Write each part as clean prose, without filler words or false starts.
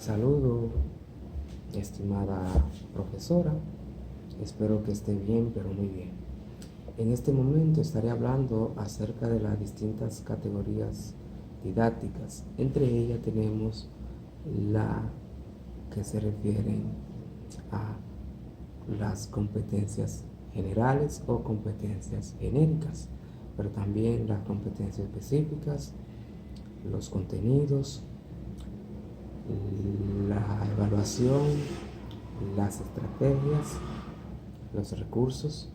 Saludo, estimada profesora. Espero que esté bien, pero muy bien. En este momento estaré hablando acerca de las distintas categorías didácticas. Entre ellas tenemos la que se refieren a las competencias generales o competencias genéricas, pero también las competencias específicas, los contenidos, la evaluación, las estrategias, los recursos,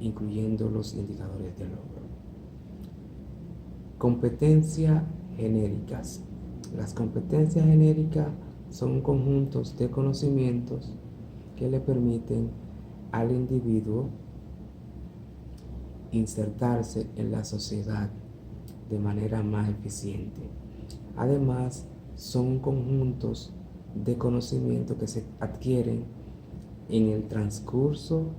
incluyendo los indicadores de logro. Competencias genéricas. Las competencias genéricas son conjuntos de conocimientos que le permiten al individuo insertarse en la sociedad de manera más eficiente. Además, son conjuntos de conocimiento que se adquieren en el transcurso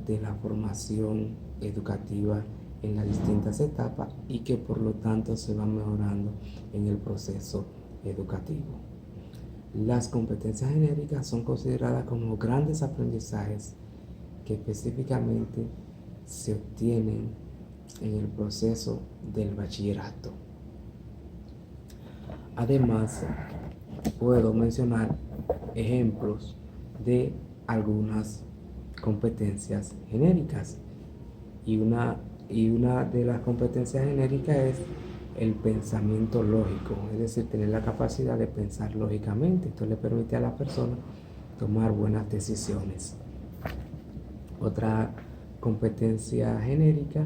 de la formación educativa en las distintas etapas y que por lo tanto se van mejorando en el proceso educativo. Las competencias genéricas son consideradas como grandes aprendizajes que específicamente se obtienen en el proceso del bachillerato. Además, puedo mencionar ejemplos de algunas competencias genéricas y una de las competencias genéricas es el pensamiento lógico, es decir, tener la capacidad de pensar lógicamente. Esto le permite a la persona tomar buenas decisiones. Otra competencia genérica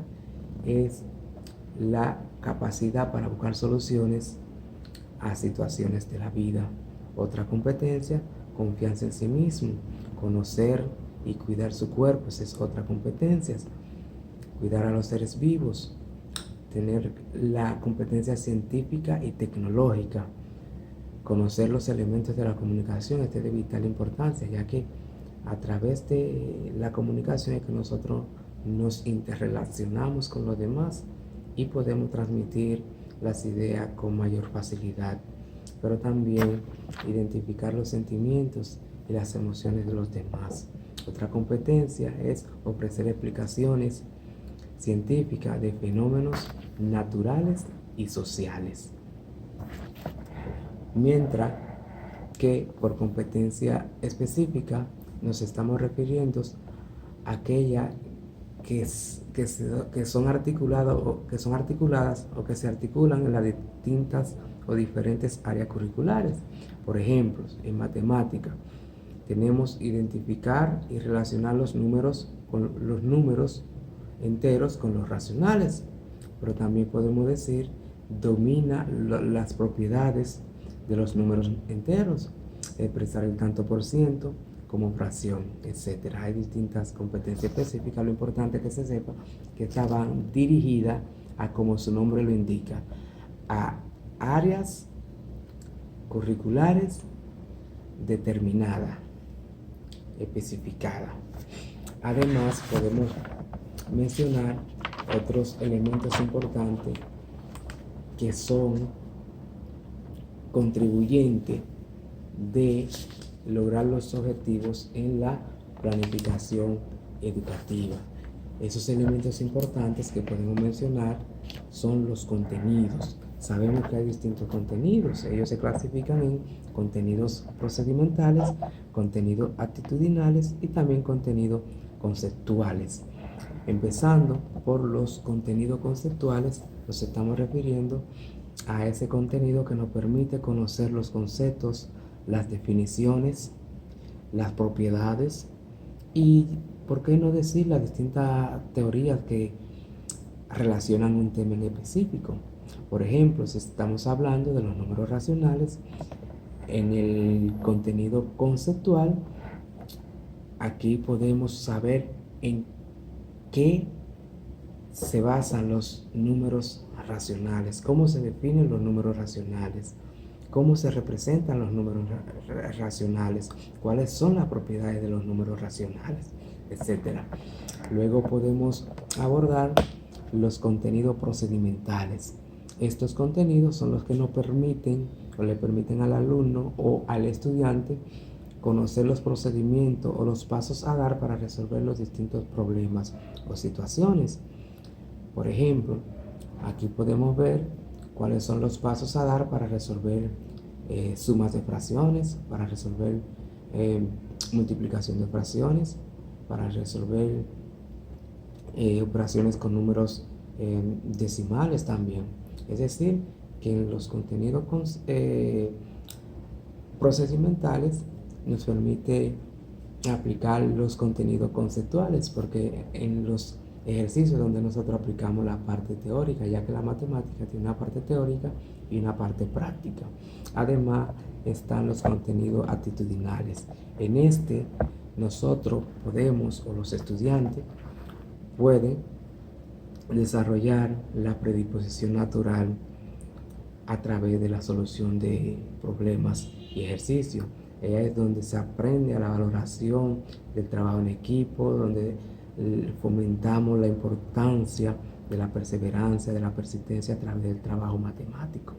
es la capacidad para buscar soluciones a situaciones de la vida. Otra competencia, confianza en sí mismo, conocer y cuidar su cuerpo, esa es otra competencia. Cuidar a los seres vivos, tener la competencia científica y tecnológica, conocer los elementos de la comunicación. Este es de vital importancia, ya que a través de la comunicación es que nosotros nos interrelacionamos con los demás y podemos transmitir las ideas con mayor facilidad, pero también identificar los sentimientos y las emociones de los demás. Otra competencia es ofrecer explicaciones científicas de fenómenos naturales y sociales. Mientras que por competencia específica nos estamos refiriendo a aquellas que son articuladas o que se articulan en las distintas o diferentes áreas curriculares. Por ejemplo, en matemática tenemos identificar y relacionar los números enteros con los racionales, pero también podemos decir domina las propiedades de los números enteros, expresar el tanto por ciento como fracción, etc. Hay distintas competencias específicas. Lo importante es que se sepa que estaban dirigidas a, como su nombre lo indica, a áreas curriculares determinadas, especificadas. Además, podemos mencionar otros elementos importantes que son contribuyentes de lograr los objetivos en la planificación educativa. Esos elementos importantes que podemos mencionar son los contenidos. Sabemos que hay distintos contenidos. Ellos se clasifican en contenidos procedimentales, contenidos actitudinales y también contenidos conceptuales. Empezando por los contenidos conceptuales, nos estamos refiriendo a ese contenido que nos permite conocer los conceptos, las definiciones, las propiedades y, por qué no decir, las distintas teorías que relacionan un tema en específico. Por ejemplo, si estamos hablando de los números racionales, en el contenido conceptual, aquí podemos saber en qué se basan los números racionales, cómo se definen los números racionales, cómo se representan los números racionales, cuáles son las propiedades de los números racionales, etc. Luego podemos abordar los contenidos procedimentales. Estos contenidos son los que nos permiten o le permiten al alumno o al estudiante conocer los procedimientos o los pasos a dar para resolver los distintos problemas o situaciones. Por ejemplo, aquí podemos ver cuáles son los pasos a dar para resolver sumas de fracciones, para resolver multiplicación de fracciones, para resolver operaciones con números decimales también. Es decir, que en los contenidos procedimentales nos permite aplicar los contenidos conceptuales, porque en los ejercicios donde nosotros aplicamos la parte teórica, ya que la matemática tiene una parte teórica y una parte práctica. Además están los contenidos actitudinales. En este nosotros podemos, o los estudiantes pueden desarrollar la predisposición natural a través de la solución de problemas y ejercicios. Es donde se aprende a la valoración del trabajo en equipo, donde fomentamos la importancia de la perseverancia, de la persistencia a través del trabajo matemático.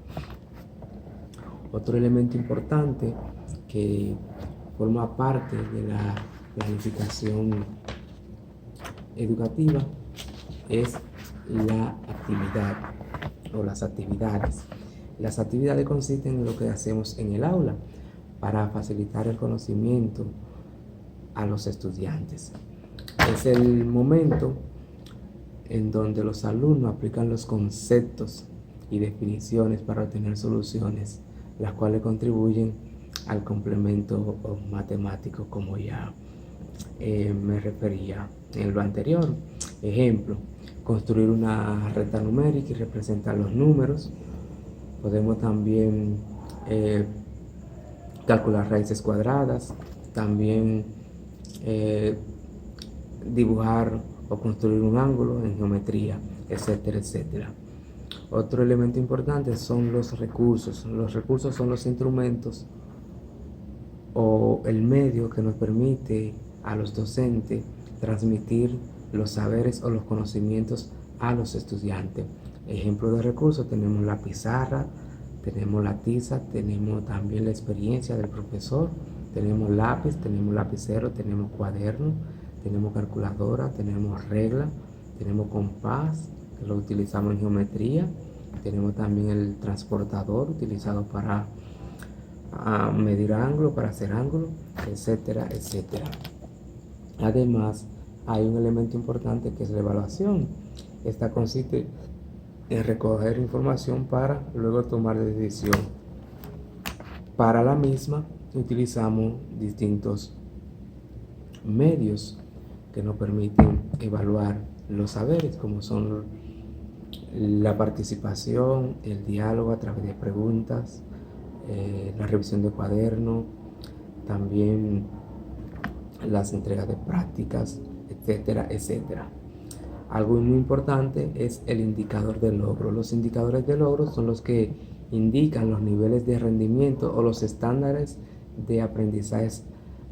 Otro elemento importante que forma parte de la planificación educativa es la actividad o las actividades. Las actividades consisten en lo que hacemos en el aula para facilitar el conocimiento a los estudiantes. Es el momento en donde los alumnos aplican los conceptos y definiciones para obtener soluciones, las cuales contribuyen al complemento matemático, como ya me refería en lo anterior. Ejemplo, construir una recta numérica y representar los números. Podemos también calcular raíces cuadradas, también dibujar o construir un ángulo en geometría, etcétera, etcétera. Otro elemento importante son los recursos. Los recursos son los instrumentos o el medio que nos permite a los docentes transmitir los saberes o los conocimientos a los estudiantes. Ejemplo de recursos: tenemos la pizarra, tenemos la tiza, tenemos también la experiencia del profesor, tenemos lápiz, tenemos lapicero, tenemos cuaderno, tenemos calculadora, tenemos regla, tenemos compás, que lo utilizamos en geometría, tenemos también el transportador utilizado para medir ángulo, para hacer ángulo, etcétera, etcétera. Además, hay un elemento importante que es la evaluación. Esta consiste en recoger información para luego tomar decisión. Para la misma utilizamos distintos medios que nos permiten evaluar los saberes, como son la participación, el diálogo a través de preguntas, la revisión de cuaderno, también las entregas de prácticas, etcétera, etcétera. Algo muy importante es el indicador de logro. Los indicadores de logro son los que indican los niveles de rendimiento o los estándares de aprendizaje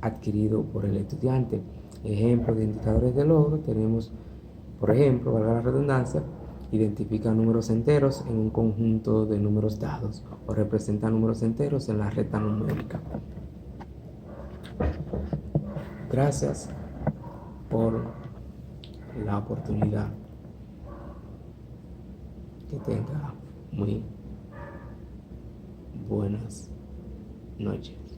adquirido por el estudiante. Ejemplo de indicadores de logro tenemos, por ejemplo, valga la redundancia, identifica números enteros en un conjunto de números dados o representa números enteros en la recta numérica. Gracias por la oportunidad. Que tenga muy buenas noches.